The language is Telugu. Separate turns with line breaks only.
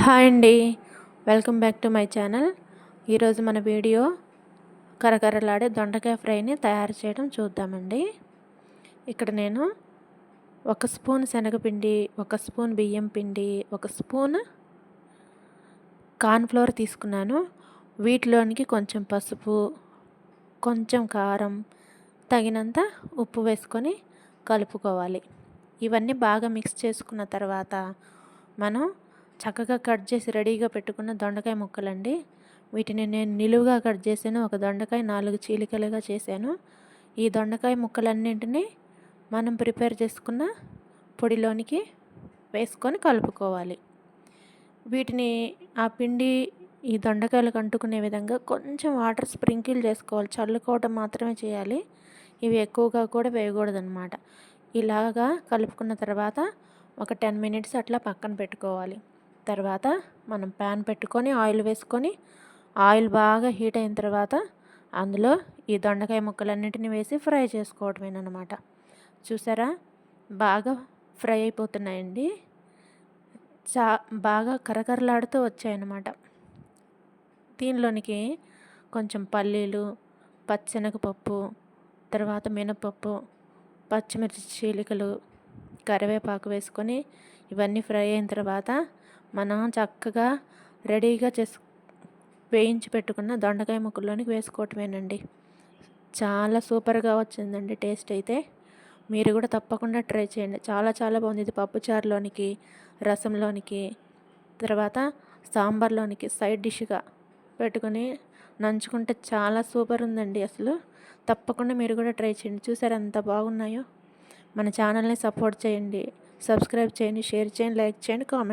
హాయ్ అండి. Welcome back to my channel. ఈరోజు మన వీడియో కరకరలాడే దొండకాయ ఫ్రైని తయారు చేయడం చూద్దామండి. ఇక్కడ నేను 1 స్పూన్ శనగపిండి, 1 స్పూన్ బియ్యం పిండి, 1 స్పూన్ కార్న్‌ఫ్లోర్ తీసుకున్నాను. వీటిలోనికి కొంచెం పసుపు, కొంచెం కారం, తగినంత ఉప్పు వేసుకొని కలుపుకోవాలి. ఇవన్నీ బాగా మిక్స్ చేసుకున్న తర్వాత మనం చక్కగా కట్ చేసి రెడీగా పెట్టుకున్న దొండకాయ ముక్కలండి. వీటిని నేను నిలువుగా కట్ చేశాను. ఒక దొండకాయ 4 చీలికలుగా చేశాను. ఈ దొండకాయ ముక్కలన్నింటినీ మనం ప్రిపేర్ చేసుకున్న పొడిలోనికి వేసుకొని కలుపుకోవాలి. వీటిని ఆ పిండి ఈ దొండకాయలకు అంటుకునే విధంగా కొంచెం వాటర్ స్ప్రింకిల్ చేసుకోవాలి. చల్లుకోవడం మాత్రమే చేయాలి. ఇవి ఎక్కువగా కూడా వేయకూడదన్నమాట. ఇలాగా కలుపుకున్న తర్వాత ఒక 10 మినిట్స్ అట్లా పక్కన పెట్టుకోవాలి. తర్వాత మనం ప్యాన్ పెట్టుకొని ఆయిల్ వేసుకొని ఆయిల్ బాగా హీట్ అయిన తర్వాత అందులో ఈ దొండకాయ ముక్కలన్నిటిని వేసి ఫ్రై చేసుకోవడమేనమాట. చూసారా, బాగా ఫ్రై అయిపోతున్నాయండి. బాగా కరకరలాడుతూ వచ్చాయన్నమాట. దీనిలోనికి కొంచెం పల్లీలు, పచ్చెనగపప్పు, తర్వాత మినపప్పు, పచ్చిమిర్చి చీలికలు, కరివేపాకు వేసుకొని ఇవన్నీ ఫ్రై అయిన తర్వాత మనం చక్కగా రెడీగా వేయించి పెట్టుకున్న దొండకాయ ముక్కల్లోనికి వేసుకోవటమేనండి. చాలా సూపర్గా వచ్చిందండి టేస్ట్ అయితే. మీరు కూడా తప్పకుండా ట్రై చేయండి. చాలా చాలా బాగుంది. ఇది పప్పుచారులోనికి, రసంలోనికి, తర్వాత సాంబార్లోనికి సైడ్ డిష్గా పెట్టుకొని నంచుకుంటే చాలా సూపర్ ఉందండి అసలు. తప్పకుండా మీరు కూడా ట్రై చేయండి. చూసారా ఎంత బాగున్నాయో. మన ఛానల్ని సపోర్ట్ చేయండి, సబ్స్క్రైబ్ చేయండి, షేర్ చేయండి, లైక్ చేయండి, కామెంట్